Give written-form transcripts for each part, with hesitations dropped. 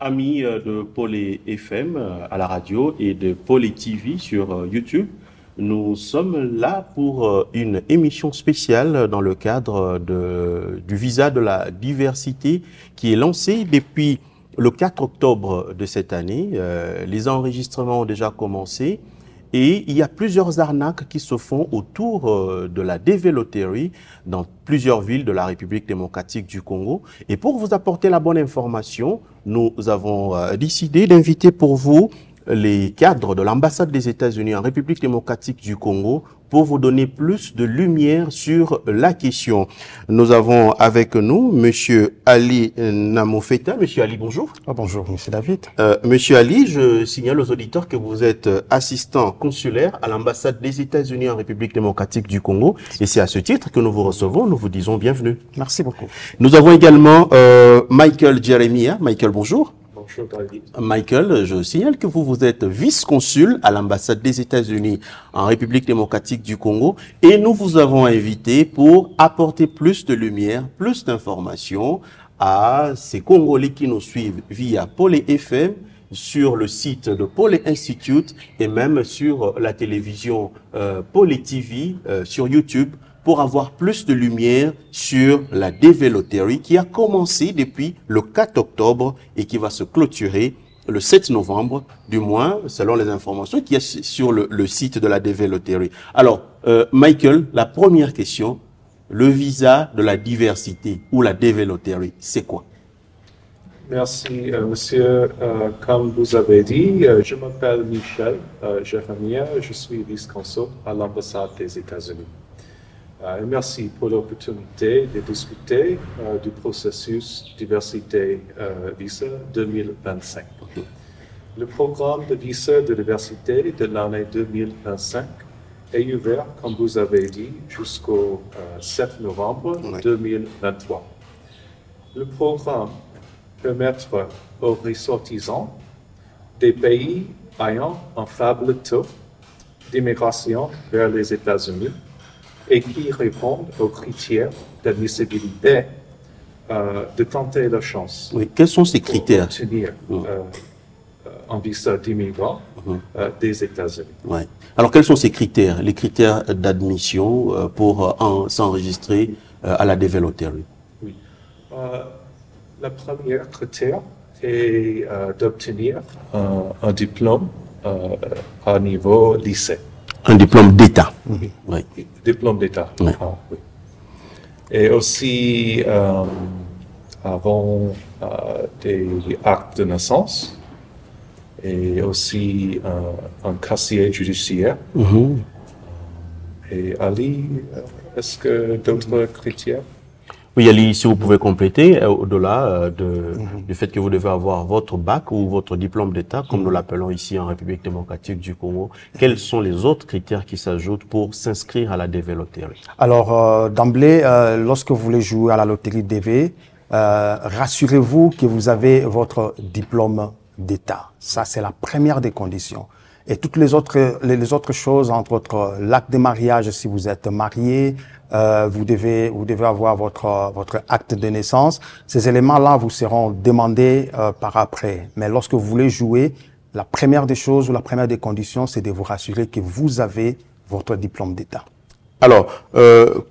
Amis de Pôle FM à la radio et de Pôle TV sur YouTube. Nous sommes là pour une émission spéciale dans le cadre du visa de la diversité qui est lancé depuis le 4 octobre de cette année. Les enregistrements ont déjà commencé et il y a plusieurs arnaques qui se font autour de la DV dans plusieurs villes de la République démocratique du Congo. Et pour vous apporter la bonne information, nous avons décidé d'inviter pour vous les cadres de l'ambassade des États-Unis en République démocratique du Congo pour vous donner plus de lumière sur la question. Nous avons avec nous Monsieur Ali Namofeta. Monsieur Ali, bonjour. Bonjour, Monsieur David. Monsieur Ali, je signale aux auditeurs que vous êtes assistant consulaire à l'ambassade des États-Unis en République démocratique du Congo. Et c'est à ce titre que nous vous recevons. Nous vous disons bienvenue. Merci beaucoup. Nous avons également Michael Jeremiah. Michael, bonjour. Bonjour David. Michael, je signale que vous êtes vice-consul à l'ambassade des États-Unis en République démocratique du Congo et nous vous avons invité pour apporter plus de lumière, plus d'informations à ces Congolais qui nous suivent via Pôle FM, sur le site de Pôle Institute et même sur la télévision Pôle TV, sur YouTube, pour avoir plus de lumière sur la DV Lottery qui a commencé depuis le 4 octobre et qui va se clôturer le 7 novembre, du moins, selon les informations qui est sur le site de la DV Lottery. Alors, Michael, la première question, le visa de la diversité ou la DV Lottery, c'est quoi? Merci, monsieur. Comme vous avez dit, je m'appelle Michel Jeremiah, je suis vice-consul à l'ambassade des États-Unis. Merci pour l'opportunité de discuter du processus diversité visa 2025. Le programme de visa de diversité de l'année 2025 est ouvert, comme vous avez dit, jusqu'au 7 novembre 2023. Le programme permettra aux ressortissants des pays ayant un faible taux d'immigration vers les États-Unis et qui répondent aux critères d'admissibilité de tenter la chance. Oui, quels sont ces critères? Pour obtenir un visa d'immigrant des États-Unis. Ouais. Alors, quels sont ces critères, les critères d'admission pour s'enregistrer à la DV Lottery? Oui. La première critère est d'obtenir un diplôme à niveau lycée. Un diplôme d'État. Oui. Diplôme d'État. Oui. Oui. Et aussi, avant des actes de naissance et aussi un casier judiciaire. Et Ali, est-ce que d'autres critères? Oui, Ali, si vous pouvez compléter, au-delà du fait que vous devez avoir votre bac ou votre diplôme d'État, comme nous l'appelons ici en République démocratique du Congo, quels sont les autres critères qui s'ajoutent pour s'inscrire à la DV Lottery? Alors, d'emblée, lorsque vous voulez jouer à la loterie DV, rassurez-vous que vous avez votre diplôme d'État. Ça, c'est la première des conditions. Et toutes les autres choses, entre autres l'acte de mariage si vous êtes marié, vous devez avoir votre acte de naissance. Ces éléments-là vous seront demandés par après. Mais lorsque vous voulez jouer, la première des choses ou la première des conditions, c'est de vous rassurer que vous avez votre diplôme d'État. Alors,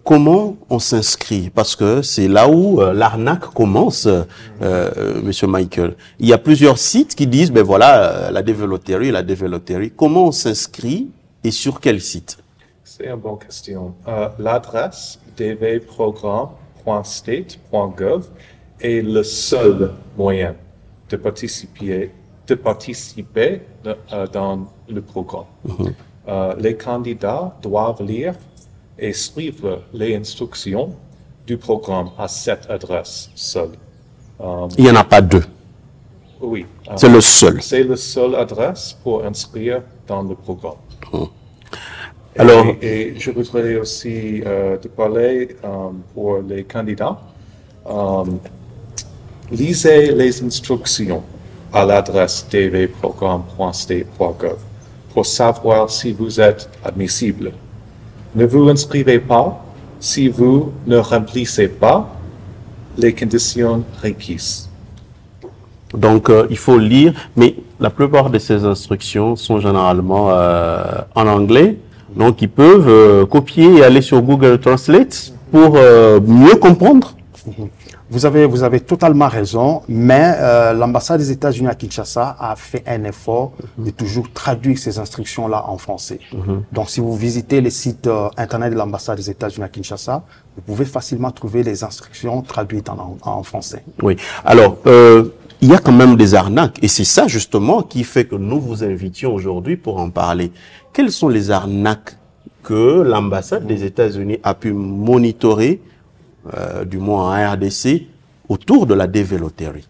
comment on s'inscrit? Parce que c'est là où l'arnaque commence, Monsieur Michael. Il y a plusieurs sites qui disent, ben voilà, la DV Lottery. Comment on s'inscrit et sur quel site? C'est une bonne question. L'adresse dvprogramme.state.gov est le seul moyen de participer dans le programme. Les candidats doivent lire et suivre les instructions du programme à cette adresse seule. Il n'y en a pas deux. Oui. C'est le seul. C'est la seule adresse pour inscrire dans le programme. Alors, et je voudrais aussi te parler pour les candidats. Lisez les instructions à l'adresse dvprogramme.state.gov pour savoir si vous êtes admissible. Ne vous inscrivez pas si vous ne remplissez pas les conditions requises. Donc, il faut lire, mais la plupart de ces instructions sont généralement en anglais. Donc, ils peuvent copier et aller sur Google Translate pour mieux comprendre. Vous avez totalement raison, mais l'ambassade des États-Unis à Kinshasa a fait un effort de toujours traduire ces instructions-là en français. Donc, si vous visitez les sites internet de l'ambassade des États-Unis à Kinshasa, vous pouvez facilement trouver les instructions traduites en français. Oui. Alors, il y a quand même des arnaques, et c'est ça justement qui fait que nous vous invitions aujourd'hui pour en parler. Quelles sont les arnaques que l'ambassade des États-Unis a pu monitorer, du moins en RDC, autour de la DV Lottery?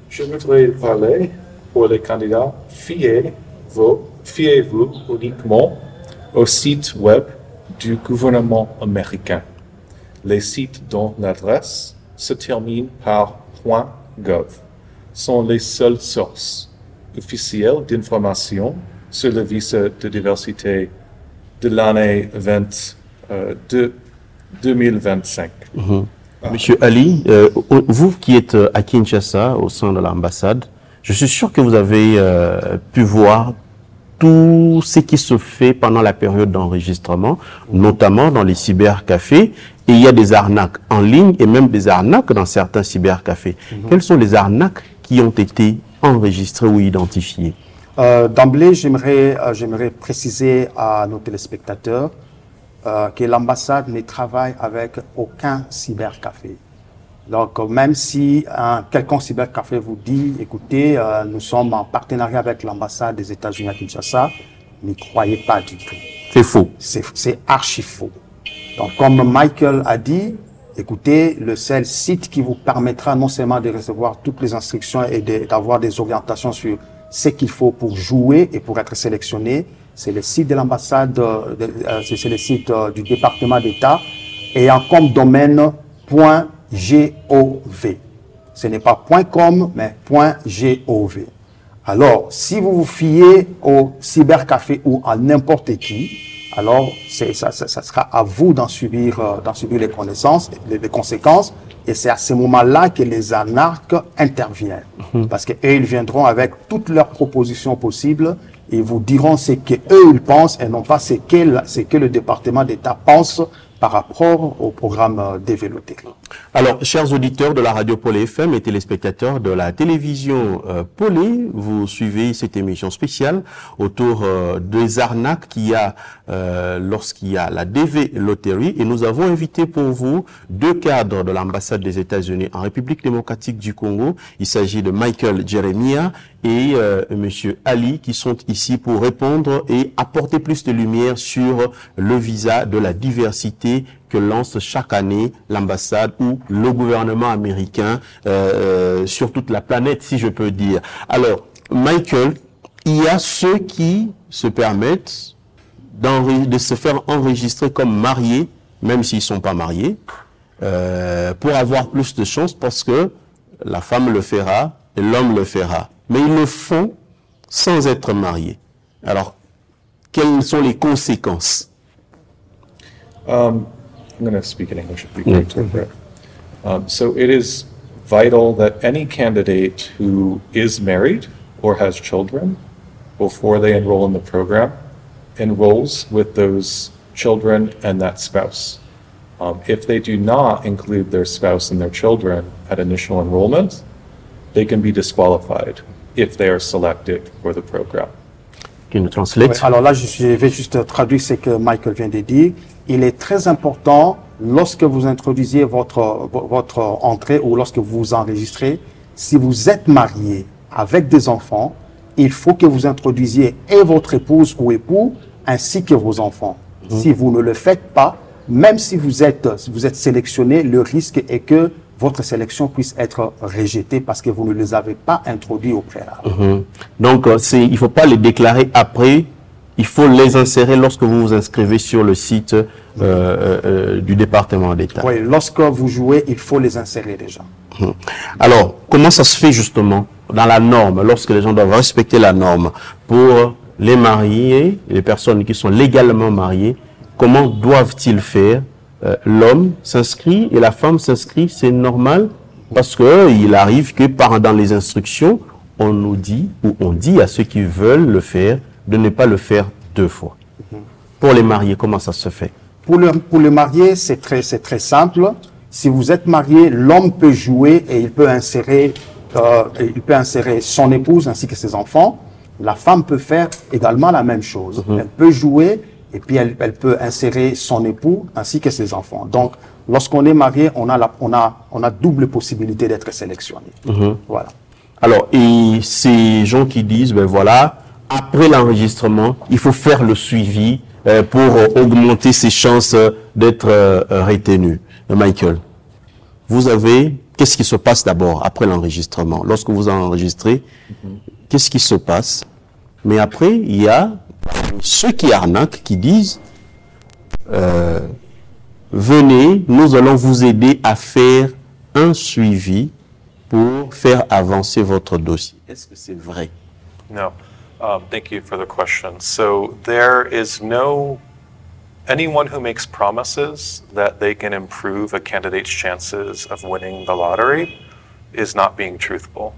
Je voudrais parler pour les candidats, fiez-vous uniquement au site web du gouvernement américain. Les sites dont l'adresse se termine par .gov sont les seules sources officielles d'informations sur le visa de diversité de l'année 2025. Monsieur Ali, vous qui êtes à Kinshasa, au sein de l'ambassade, je suis sûr que vous avez pu voir tout ce qui se fait pendant la période d'enregistrement, notamment dans les cybercafés. Et il y a des arnaques en ligne et même des arnaques dans certains cybercafés. Quelles sont les arnaques qui ont été enregistrées ou identifiées? D'emblée, j'aimerais préciser à nos téléspectateurs que l'ambassade ne travaille avec aucun cybercafé. Donc, même si un quelconque cybercafé vous dit, écoutez, nous sommes en partenariat avec l'ambassade des États-Unis à Kinshasa, n'y croyez pas du tout. C'est faux. C'est archi faux. Donc, comme Michael a dit, écoutez, le seul site qui vous permettra non seulement de recevoir toutes les instructions et d'avoir des orientations sur ce qu'il faut pour jouer et pour être sélectionné, c'est le site de l'ambassade, c'est le site du département d'État ayant comme domaine .gov. Ce n'est pas .com, mais .gov. Alors, si vous vous fiez au cybercafé ou à n'importe qui, alors ça sera à vous d'en subir les conséquences. Et c'est à ce moment-là que les arnaques interviennent. Parce qu'eux, ils viendront avec toutes leurs propositions possibles et vous diront ce qu'eux, ils pensent et non pas ce que le département d'État pense par rapport au programme DV Lottery. Alors, chers auditeurs de la radio Polé FM et téléspectateurs de la télévision Polé, vous suivez cette émission spéciale autour des arnaques qu'il y a lorsqu'il y a la DV Lottery. Et nous avons invité pour vous deux cadres de l'ambassade des États-Unis en République démocratique du Congo. Il s'agit de Michael Jeremiah et Monsieur Ali qui sont ici pour répondre et apporter plus de lumière sur le visa de la diversité que lance chaque année l'ambassade ou le gouvernement américain sur toute la planète, si je peux dire. Alors, Michael, il y a ceux qui se permettent de se faire enregistrer comme mariés, même s'ils ne sont pas mariés, pour avoir plus de chance parce que la femme le fera et l'homme le fera. Mais ils le font sans être mariés. Alors, quelles sont les conséquences? I'm going to speak in English. So it is vital that any candidate who is married or has children before they enroll in the program enrolls with those children and that spouse. If they do not include their spouse and their children at initial enrollment, they can be disqualified if they are selected for the program. Can you translate? Ouais, alors là, je vais juste traduire ce que Michael vient de dire. Il est très important, lorsque vous introduisez votre entrée ou lorsque vous vous enregistrez, si vous êtes marié avec des enfants, il faut que vous introduisiez et votre épouse ou époux ainsi que vos enfants. Si vous ne le faites pas, même si vous êtes sélectionné, le risque est que votre sélection puisse être rejetée parce que vous ne les avez pas introduits au préalable. Donc, il ne faut pas les déclarer après, il faut les insérer lorsque vous vous inscrivez sur le site du département d'État. Oui, lorsque vous jouez, il faut les insérer déjà. Alors, comment ça se fait justement dans la norme, lorsque les gens doivent respecter la norme pour les mariés, les personnes qui sont légalement mariées, comment doivent-ils faire? L'homme s'inscrit et la femme s'inscrit, c'est normal? Parce que il arrive que dans les instructions, on nous dit, ou on dit à ceux qui veulent le faire, de ne pas le faire 2 fois. Pour les mariés, comment ça se fait? Pour les mariés, c'est très simple. Si vous êtes marié, l'homme peut jouer et il peut insérer son épouse ainsi que ses enfants. La femme peut faire également la même chose. Elle peut jouer et puis elle peut insérer son époux ainsi que ses enfants. Donc, lorsqu'on est marié, on a double possibilité d'être sélectionné. Voilà. Alors, et ces gens qui disent, ben voilà, après l'enregistrement, il faut faire le suivi pour augmenter ses chances d'être retenu. Michael, qu'est-ce qui se passe d'abord après l'enregistrement? Lorsque vous enregistrez, qu'est-ce qui se passe? Mais après, il y a ceux qui arnaquent, qui disent, venez, nous allons vous aider à faire un suivi pour faire avancer votre dossier. Est-ce que c'est vrai? No. Thank you for the question. So there is anyone who makes promises that they can improve a candidate's chances of winning the lottery is not being truthful.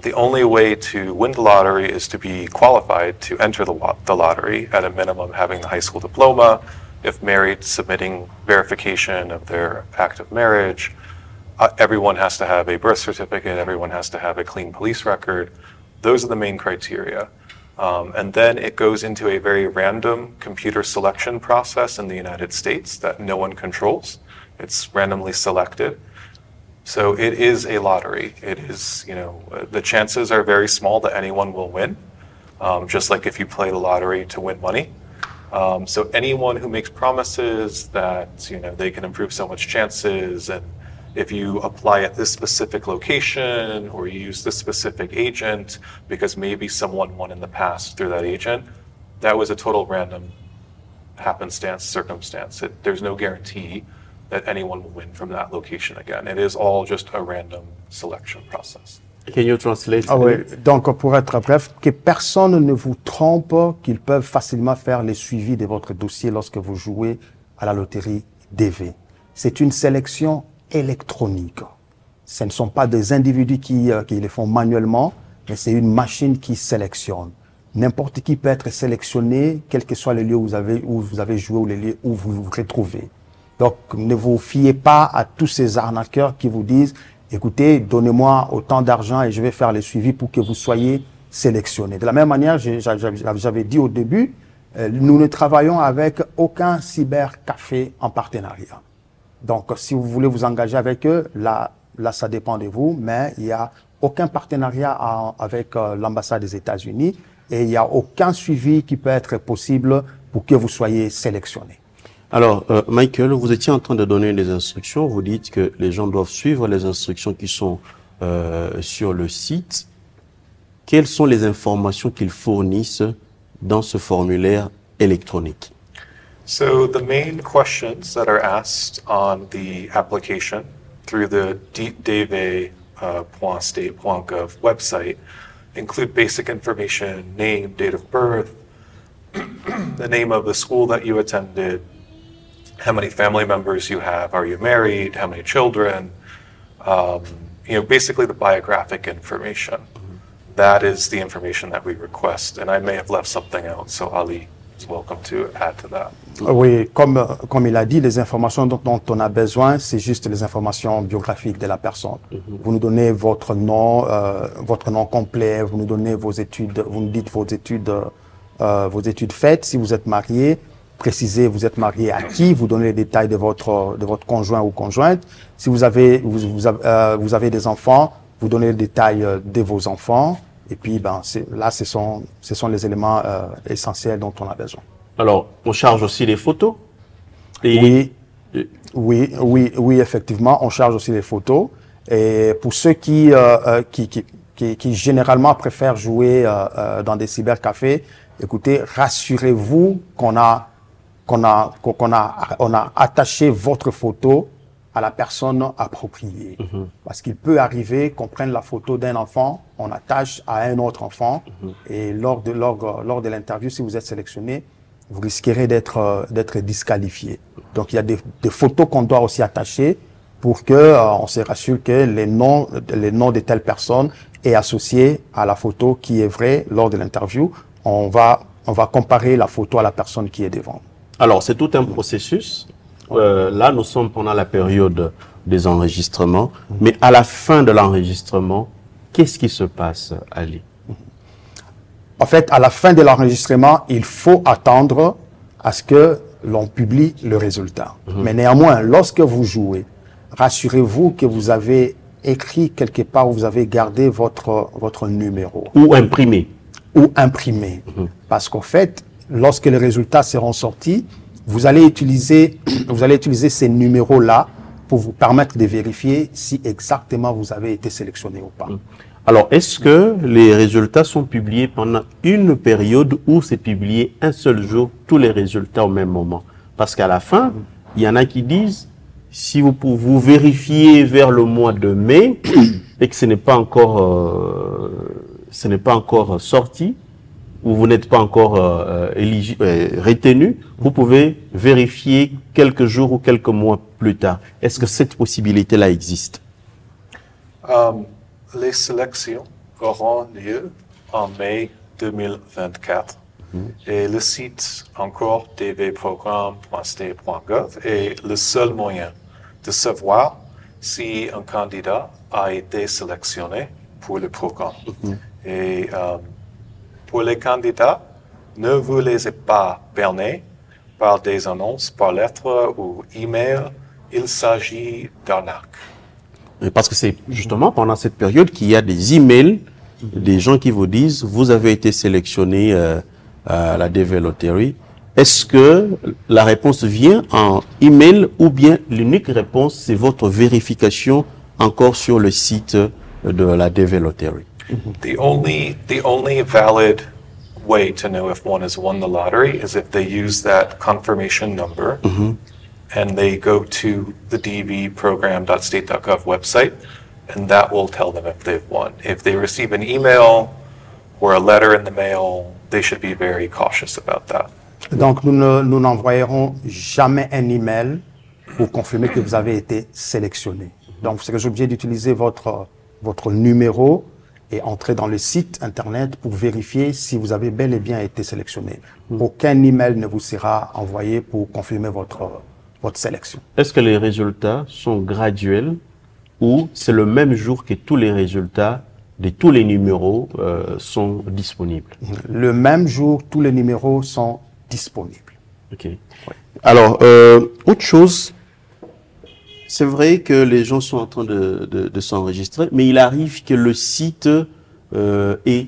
The only way to win the lottery is to be qualified to enter the lottery, at a minimum having the high school diploma, if married, submitting verification of their act of marriage. Everyone has to have a birth certificate, everyone has to have a clean police record. Those are the main criteria. And then it goes into a very random computer selection process in the United States that no one controls. It's randomly selected. So it is a lottery. It is, the chances are very small that anyone will win, just like if you play the lottery to win money. So anyone who makes promises that, they can improve so much chances, and if you apply at this specific location or you use this specific agent because maybe someone won in the past through that agent, that was a total random happenstance, circumstance. There's no guarantee that anyone will win from that location again. It is all just a random selection process. Can you translate? Ah oui. Donc, pour être bref, que personne ne vous trompe qu'ils peuvent facilement faire le suivi de votre dossier lorsque vous jouez à la loterie DV. C'est une sélection électronique. Ce ne sont pas des individus qui le font manuellement, mais c'est une machine qui sélectionne. N'importe qui peut être sélectionné, quel que soit le lieu où vous avez joué ou le lieu où vous vous retrouvez. Donc, ne vous fiez pas à tous ces arnaqueurs qui vous disent « Écoutez, donnez-moi autant d'argent et je vais faire le suivi pour que vous soyez sélectionné. » De la même manière, j'avais dit au début, nous ne travaillons avec aucun cybercafé en partenariat. Donc, si vous voulez vous engager avec eux, là, ça dépend de vous, mais il n'y a aucun partenariat avec l'ambassade des États-Unis et il n'y a aucun suivi qui peut être possible pour que vous soyez sélectionné. Alors, Michael, vous étiez en train de donner des instructions. Vous dites que les gens doivent suivre les instructions qui sont sur le site. Quelles sont les informations qu'ils fournissent dans ce formulaire électronique? So the main questions that are asked on the application through the deve.state.gov website include basic information, name, date of birth, the name of the school that you attended, how many family members you have, are you married, how many children, basically the biographic information. That is the information that we request, and I may have left something out, so Ali is welcome to add to that. Oui, comme il a dit, les informations dont on a besoin, c'est juste les informations biographiques de la personne. Vous nous donnez votre nom complet, vous nous donnez vos études, vous nous dites vos études faites. Si vous êtes marié, précisez vous êtes marié à qui, vous donnez les détails de votre conjoint ou conjointe. Si vous avez des enfants, vous donnez les détails de vos enfants. Et puis, ce sont les éléments essentiels dont on a besoin. Alors, on charge aussi les photos? Oui, effectivement, on charge aussi les photos. Et pour ceux qui généralement préfèrent jouer dans des cybercafés, écoutez, rassurez-vous qu'on a attaché votre photo à la personne appropriée. Parce qu'il peut arriver qu'on prenne la photo d'un enfant, on attache à un autre enfant, et lors de l'interview, si vous êtes sélectionné, vous risquerez d'être disqualifié. Donc, il y a des photos qu'on doit aussi attacher pour que on se rassure que les noms de telles personnes est associé à la photo qui est vraie lors de l'interview. On va comparer la photo à la personne qui est devant. Alors, c'est tout un processus. Là, nous sommes pendant la période des enregistrements. Mais à la fin de l'enregistrement, qu'est-ce qui se passe, Ali? En fait, à la fin de l'enregistrement, il faut attendre à ce que l'on publie le résultat. Mais néanmoins, lorsque vous jouez, rassurez-vous que vous avez écrit quelque part où vous avez gardé votre numéro. Ou imprimé. Ou imprimé. Parce qu'en fait, lorsque les résultats seront sortis, vous allez utiliser ces numéros-là pour vous permettre de vérifier si exactement vous avez été sélectionné ou pas. Alors, est-ce que les résultats sont publiés pendant une période ou c'est publié un seul jour, tous les résultats au même moment? Parce qu'à la fin, il y en a qui disent, si vous vérifiez vers le mois de mai et que ce n'est pas encore sorti, ou vous n'êtes pas encore retenu, vous pouvez vérifier quelques jours ou quelques mois plus tard. Est-ce que cette possibilité-là existe? Les sélections auront lieu en mai 2024 et le site encore dvprogramme.st.gov est le seul moyen de savoir si un candidat a été sélectionné pour le programme. Et pour les candidats, ne vous laissez pas berner par des annonces par lettre ou email. Il s'agit d'arnaque. Parce que c'est justement pendant cette période qu'il y a des emails, des gens qui vous disent, vous avez été sélectionné à la DV Lottery. Est-ce que la réponse vient en email ou bien l'unique réponse, c'est votre vérification encore sur le site de la DV Lottery? The only valid way to know if one has won the lottery is if they use that confirmation number and they go to the dvprogram.state.gov website, and that will tell them if they've won. If they receive an email or a letter in the mail, they should be very cautious about that. Donc, nous n'envoyerons jamais un email pour confirmer que vous avez été sélectionné. Donc, vous serez obligé d'utiliser votre numéro et entrer dans le site internet pour vérifier si vous avez bel et bien été sélectionné. Aucun email ne vous sera envoyé pour confirmer votre sélection. Est-ce que les résultats sont graduels ou c'est le même jour que tous les résultats de tous les numéros sont disponibles? Le même jour, tous les numéros sont disponibles. Ok. Alors, autre chose, c'est vrai que les gens sont en train de s'enregistrer, mais il arrive que le site est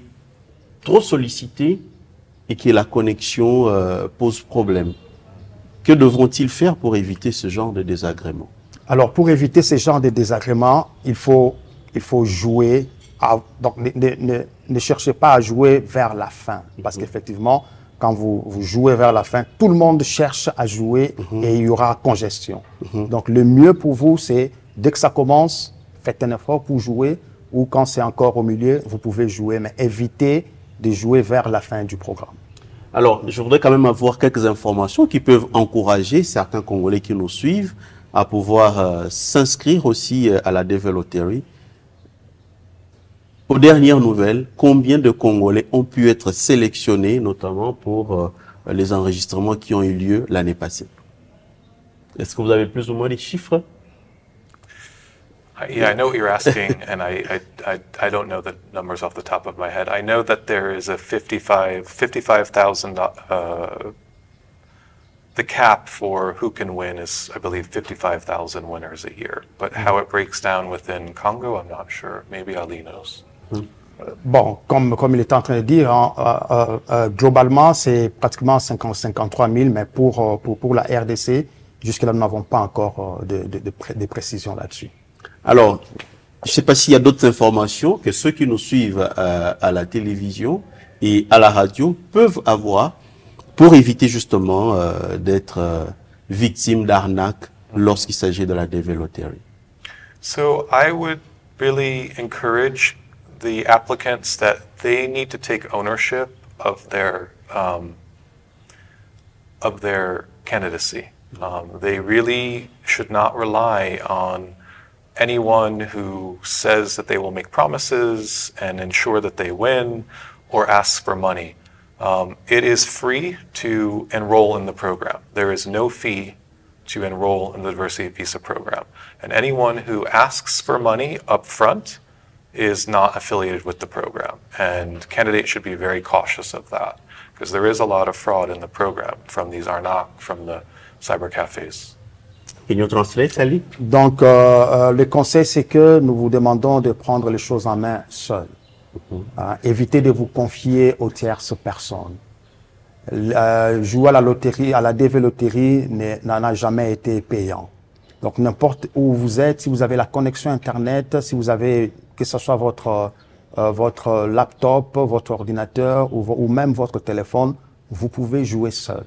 trop sollicité et que la connexion pose problème. Que devront-ils faire pour éviter ce genre de désagrément? Alors, pour éviter ce genre de désagrément, il faut jouer. Donc, ne cherchez pas à jouer vers la fin, parce qu'effectivement, quand vous jouez vers la fin, tout le monde cherche à jouer et il y aura congestion. Donc, le mieux pour vous, c'est dès que ça commence, faites un effort pour jouer, ou quand c'est encore au milieu, vous pouvez jouer, mais évitez de jouer vers la fin du programme. Alors, je voudrais quand même avoir quelques informations qui peuvent encourager certains Congolais qui nous suivent à pouvoir s'inscrire aussi à la DV Lottery. Aux dernières nouvelles, combien de Congolais ont pu être sélectionnés, notamment pour les enregistrements qui ont eu lieu l'année passée? Est-ce que vous avez plus ou moins des chiffres? Yeah, I know what you're asking, and I don't know the numbers off the top of my head. I know that there is a 55,000. The cap for who can win is, I believe, 55,000 winners a year. But how it breaks down within Congo, I'm not sure. Maybe Ali knows. Bon, comme il est en train de dire, globalement, c'est pratiquement 53 000, mais pour la RDC, jusque-là, nous n'avons pas encore de précisions là-dessus. Alors, je ne sais pas s'il y a d'autres informations que ceux qui nous suivent à la télévision et à la radio peuvent avoir pour éviter justement d'être victime d'arnaque lorsqu'il s'agit de la DV Lottery. So I would really encourage the applicants that they need to take ownership of their candidacy. They really should not rely on anyone who says that they will make promises and ensure that they win or asks for money. It is free to enroll in the program. There is no fee to enroll in the diversity visa program. And anyone who asks for money up front is not affiliated with the program. And candidates should be very cautious of that because there is a lot of fraud in the program from these arnaques, from the cyber cafés. Can you translate, Ali? Donc, le conseil, c'est que nous vous demandons de prendre les choses en main seul. Évitez de vous confier aux tierces personnes. Jouer à la loterie, à la DV loterie, n'en a jamais été payant. Donc, n'importe où vous êtes, si vous avez la connexion Internet, si vous avez, que ce soit votre laptop, votre ordinateur ou même votre téléphone, vous pouvez jouer seul.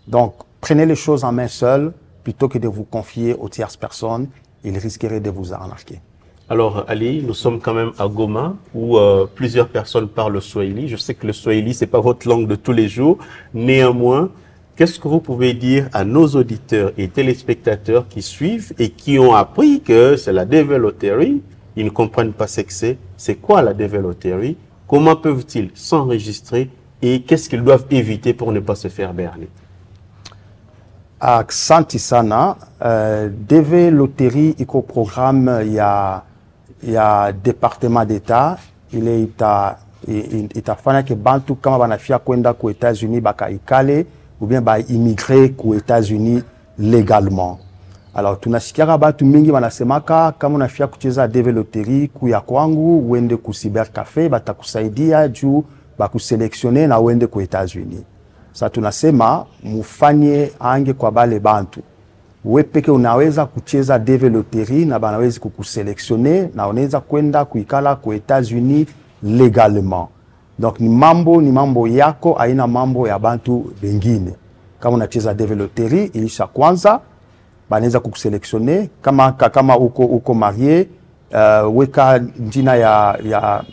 Donc, prenez les choses en main seul plutôt que de vous confier aux tierces personnes. Ils risqueraient de vous arnaquer. Alors, Ali, nous sommes quand même à Goma, où plusieurs personnes parlent le Swahili. Je sais que le Swahili, c'est pas votre langue de tous les jours. Néanmoins, qu'est-ce que vous pouvez dire à nos auditeurs et téléspectateurs qui suivent et qui ont appris que c'est la DV Lottery? Ils ne comprennent pas ce que c'est. C'est quoi la DV Lottery? Comment peuvent-ils s'enregistrer? Et qu'est-ce qu'ils doivent éviter pour ne pas se faire berner? Asante sana, DV Loterie iko programme ya département d'État ile itafanya ke bantu kama banafia kwenda ku États-Unis bakaikale ou bien ba immigrer ku États-Unis légalement. Alors tunasikia batu mingi wanasemaka kama unafia kucheza DV Loterie kuya kwangu uende ku cyber cafe batakusaidia juu bakuselektione na uende ku États-Unis. Sa tunasema mufanye ange kwa bale bantu. Wewe peke unaweza kucheza DV Loterie na banawezi kukuselektione na unaweza kwenda kuikala ku États-Unis légalement. Donc ni mambo yako haina mambo ya bantu bengine. Kama unacheza DV Loterie ilisha kwanza banaweza kukuselektione kama uko marié weka jina ya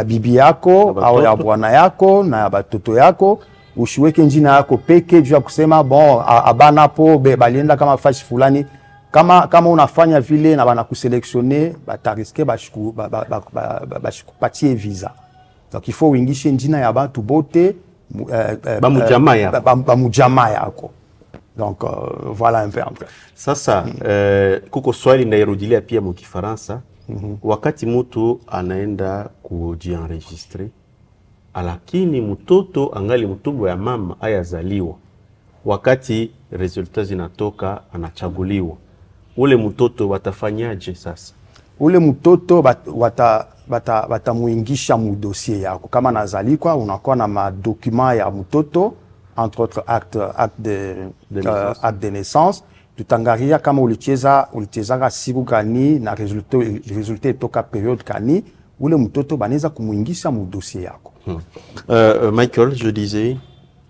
bibi yako au ya bwana yako na ya batoto yako, usiweke jina yako peke juu ya kusema bon abanapo balienda kama fashi fulani. Kama unafanya vile na banakuselektione batariske bashikupatie visa. Donc il faut uingishe jina ya batu bote bamujama yako. Donc voilà un peu en bref. Sasa kuko swali ndairudilia pia mu Kifaransa. Wakati mtu anaenda kujienregistre lakini mtoto angali mtumbo ya mama ayazaliwa, wakati resulta zinatoka anachaguliwa, ule mtoto watafanyaje sasa? Ule mtoto batamuingisha mu dossier yako. Kama nazalikwa unakuwa na madokuma ya mtoto, entre autres acte de naissance. Tutangaria kama ulicheza siku gani na resultat toka periode gani, ule mtoto baneza kumuingisha mu dossier yako. Michael, je disais,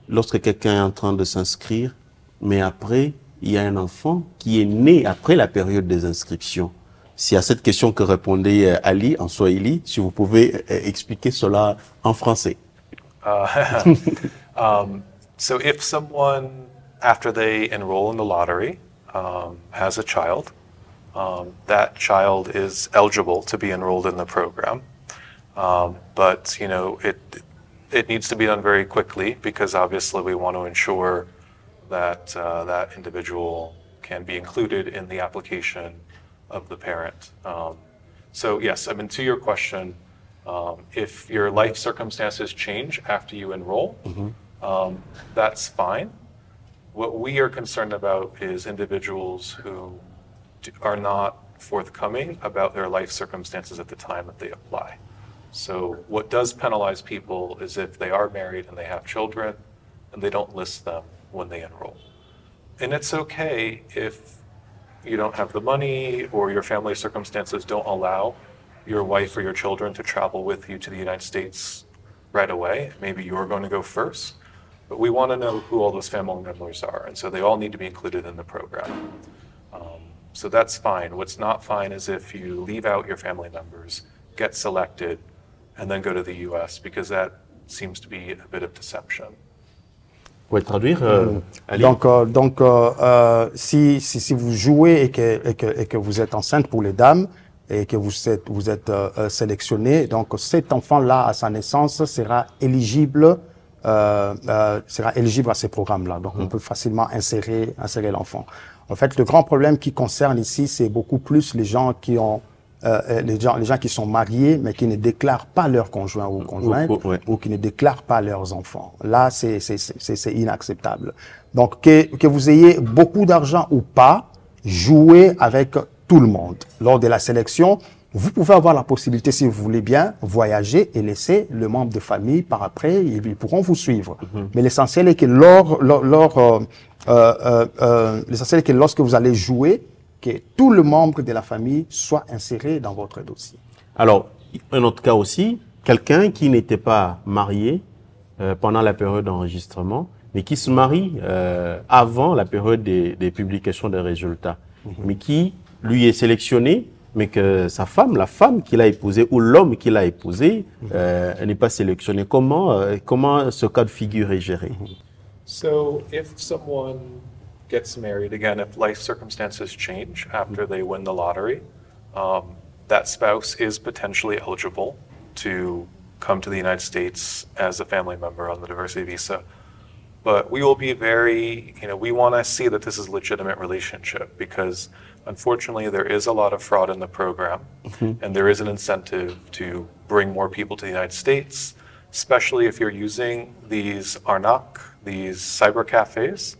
lorsque quelqu'un est en train de s'inscrire, mais après, il y a un enfant qui est né après la période des inscriptions. C'est à cette question que répondait Ali en Swahili. Si vous pouvez expliquer cela en français. So if someone, after they enroll in the lottery, has a child, that child is eligible to be enrolled in the program. But, you know, it needs to be done very quickly because obviously we want to ensure that that individual can be included in the application of the parent. So yes, I mean, to your question, if your life circumstances change after you enroll, that's fine. What we are concerned about is individuals who are not forthcoming about their life circumstances at the time that they apply. So what does penalize people is if they are married and they have children and they don't list them when they enroll. And it's okay if you don't have the money or your family circumstances don't allow your wife or your children to travel with you to the United States right away. Maybe you're going to go first, but we want to know who all those family members are. And so they all need to be included in the program. So that's fine. What's not fine is if you leave out your family members, get selected, and then go to the US, because that seems to be a bit of deception. pouvez traduire, Ali? Si vous jouez et que vous êtes enceinte pour les dames et que vous êtes sélectionné, donc cet enfant-là à sa naissance sera éligible à ces programmes-là. Donc on peut facilement insérer l'enfant. En fait, le grand problème qui concerne ici, c'est beaucoup plus les gens qui ont les gens qui sont mariés mais qui ne déclarent pas leur conjoint ou conjointe ou qui ne déclarent pas leurs enfants. Là, c'est inacceptable. Donc, que vous ayez beaucoup d'argent ou pas, jouez avec tout le monde. Lors de la sélection, vous pouvez avoir la possibilité, si vous voulez bien, voyager et laisser le membre de famille par après, ils pourront vous suivre. Mais l'essentiel est que l'essentiel est que lorsque vous allez jouer, que tout le membre de la famille soit inséré dans votre dossier. Alors, un autre cas aussi, quelqu'un qui n'était pas marié pendant la période d'enregistrement, mais qui se marie avant la période des publications des résultats, mais qui, lui, est sélectionné, mais que sa femme, la femme qu'il a épousée ou l'homme qu'il a épousé n'est pas sélectionné. Comment ce cas de figure est géré? So, if someone gets married, again, if life circumstances change after they win the lottery, that spouse is potentially eligible to come to the United States as a family member on the diversity visa. But we will be very, we want to see that this is a legitimate relationship because unfortunately there is a lot of fraud in the program and there is an incentive to bring more people to the United States, especially if you're using these arnaque, these cyber cafes.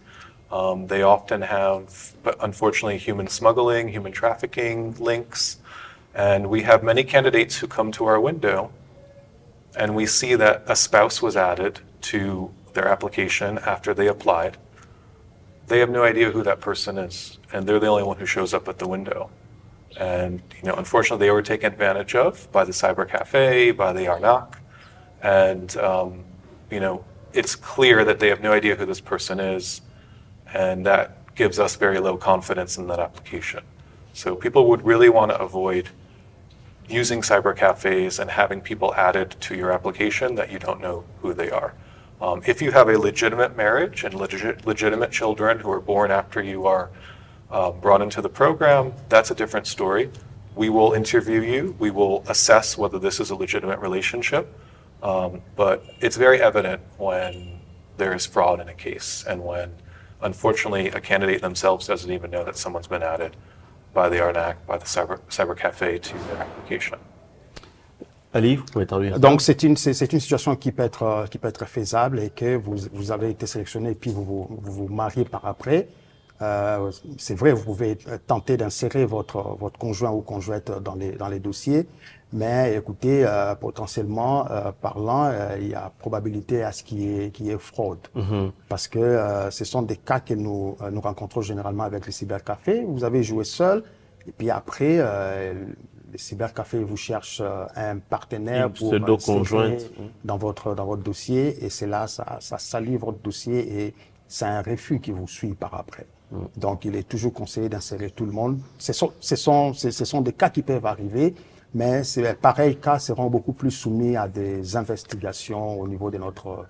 They often have, but unfortunately, human smuggling, human trafficking links. And we have many candidates who come to our window and we see that a spouse was added to their application after they applied. They have no idea who that person is, and they're the only one who shows up at the window. And, unfortunately, they were taken advantage of by the cyber cafe, by the arnaque. And, it's clear that they have no idea who this person is. And that gives us very low confidence in that application. So people would really want to avoid using cyber cafes and having people added to your application that you don't know who they are. If you have a legitimate marriage and legitimate children who are born after you are brought into the program, that's a different story. We will interview you. We will assess whether this is a legitimate relationship. But it's very evident when there is fraud in a case and when unfortunately, a candidate themselves doesn't even know that someone's been added by the arnaque, by the cyber cafe to their application. Ali, vous pouvez traduire. Donc c'est une situation qui peut être faisable et que vous avez été sélectionné et puis vous mariez par après. C'est vrai, vous pouvez tenter d'insérer votre conjoint ou conjointe dans les dossiers, mais écoutez, potentiellement parlant, il y a probabilité à ce qu'il y ait fraude, parce que ce sont des cas que nous rencontrons généralement avec les cybercafés. Vous avez joué seul, et puis après, les cybercafés vous cherchent un partenaire pour pseudo-conjointe dans votre dossier, et c'est là ça salit votre dossier et c'est un refus qui vous suit par après. Donc, il est toujours conseillé d'insérer tout le monde. Ce sont des cas qui peuvent arriver, mais ces pareils cas seront beaucoup plus soumis à des investigations au niveau de notre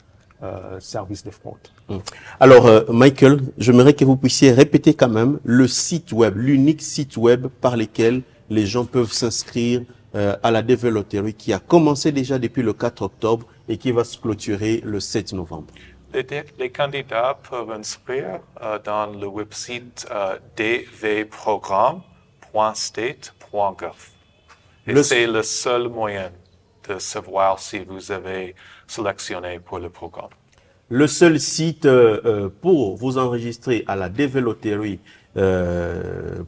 service de fraude. Alors, Michael, j'aimerais que vous puissiez répéter quand même le site web, l'unique site web par lequel les gens peuvent s'inscrire à la Develotery qui a commencé déjà depuis le 4 octobre et qui va se clôturer le 7 novembre. Les candidats peuvent inscrire dans le website dvprogramme.state.gov. Et c'est le seul moyen de savoir si vous avez sélectionné pour le programme. Le seul site pour vous enregistrer à la Develotery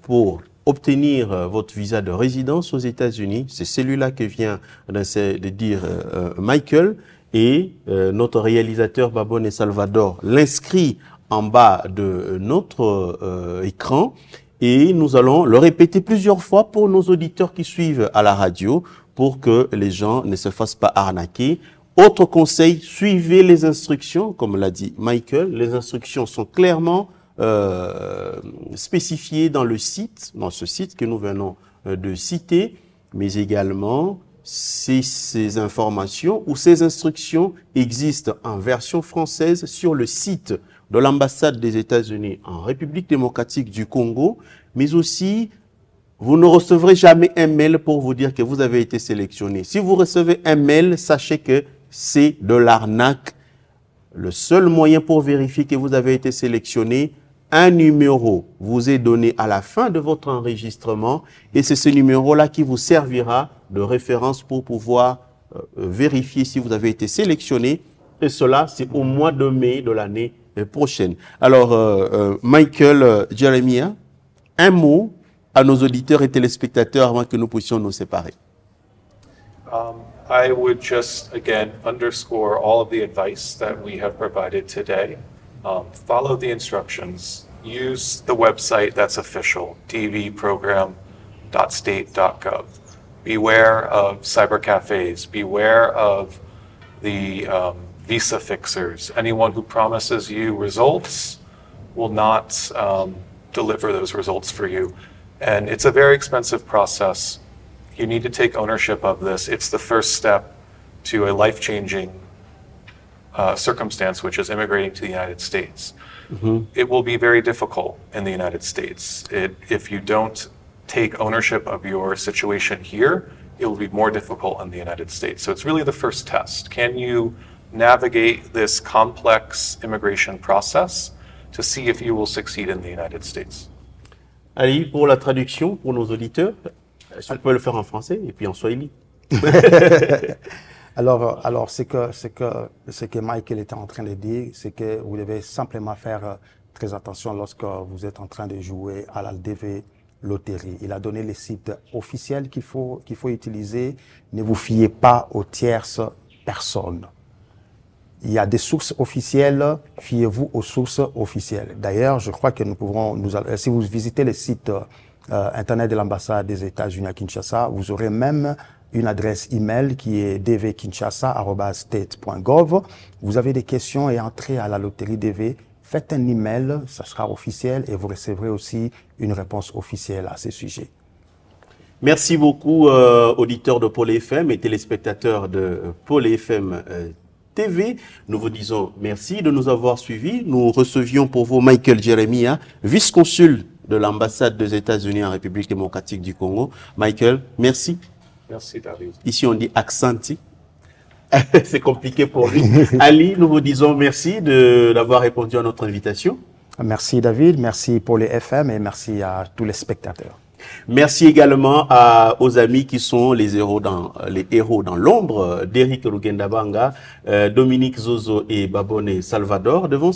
pour obtenir votre visa de résidence aux États-Unis, c'est celui-là que vient de dire Michael. Et notre réalisateur Babone Salvador l'inscrit en bas de notre écran et nous allons le répéter plusieurs fois pour nos auditeurs qui suivent à la radio pour que les gens ne se fassent pas arnaquer. Autre conseil, suivez les instructions, comme l'a dit Michael. Les instructions sont clairement spécifiées dans ce site que nous venons de citer, mais également ces informations ou ces instructions existent en version française sur le site de l'ambassade des États-Unis en République démocratique du Congo, mais aussi vous ne recevrez jamais un mail pour vous dire que vous avez été sélectionné. Si vous recevez un mail, sachez que c'est de l'arnaque. Le seul moyen pour vérifier que vous avez été sélectionné, un numéro vous est donné à la fin de votre enregistrement et c'est ce numéro-là qui vous servira de référence pour pouvoir vérifier si vous avez été sélectionné. Et cela, c'est au mois de mai de l'année prochaine. Alors, Michael Jeremiah, un mot à nos auditeurs et téléspectateurs avant que nous puissions nous séparer. I would just, again, underscore all of the advice that we have provided today. Follow the instructions. Use the website that's official, dvprogram.state.gov. Beware of cyber cafes. Beware of the visa fixers. Anyone who promises you results will not deliver those results for you. And it's a very expensive process. You need to take ownership of this. It's the first step to a life-changing circumstance, which is immigrating to the United States. Mm-hmm. It will be very difficult in the United States. If you don't take ownership of your situation here, it will be more difficult in the United States. So it's really the first test. Can you navigate this complex immigration process to see if you will succeed in the United States? Ali, pour la traduction, pour nos auditeurs, je peux le faire en français et puis en swahili. Alors, ce que Michael était en train de dire, c'est que vous devez simplement faire très attention lorsque vous êtes en train de jouer à la DV Loterie. Il a donné les sites officiels qu'il faut utiliser. Ne vous fiez pas aux tierces personnes. Il y a des sources officielles, fiez-vous aux sources officielles. D'ailleurs, je crois que si vous visitez le site internet de l'ambassade des États-Unis à Kinshasa, vous aurez même une adresse email qui est dvkinshasa@state.gov. Vous avez des questions et entrez à la loterie DV, faites un email, ça sera officiel et vous recevrez aussi une réponse officielle à ce sujet. Merci beaucoup, auditeurs de Pôle FM et téléspectateurs de Pôle FM TV. Nous vous disons merci de nous avoir suivis. Nous recevions pour vous Michael Jeremiah, vice-consul de l'ambassade des États-Unis en République démocratique du Congo. Michael, merci. Merci, David. Ici, on dit accenti. C'est compliqué pour lui. Ali, nous vous disons merci d'avoir répondu à notre invitation. Merci, David. Merci pour les FM et merci à tous les spectateurs. Merci également aux amis qui sont les héros dans l'ombre, d'Eric Rugendabanga, Dominique Zozo et Babone Salvador. Devant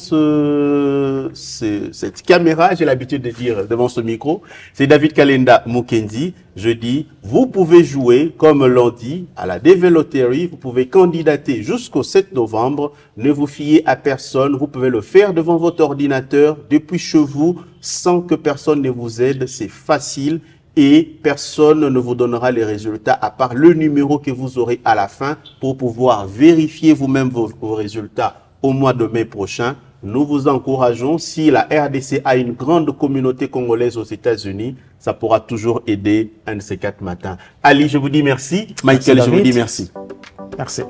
cette caméra, j'ai l'habitude de dire devant ce micro, c'est David Kalenda Mukendi. Je dis, vous pouvez jouer, comme l'on dit, à la DV Lottery. Vous pouvez candidater jusqu'au 7 novembre. Ne vous fiez à personne. Vous pouvez le faire devant votre ordinateur, depuis chez vous, sans que personne ne vous aide. C'est facile et personne ne vous donnera les résultats à part le numéro que vous aurez à la fin pour pouvoir vérifier vous-même vos résultats au mois de mai prochain. Nous vous encourageons. Si la RDC a une grande communauté congolaise aux États-Unis, ça pourra toujours aider un de ces 4 matins. Ali, je vous dis merci. Michael, je vous dis merci. Merci.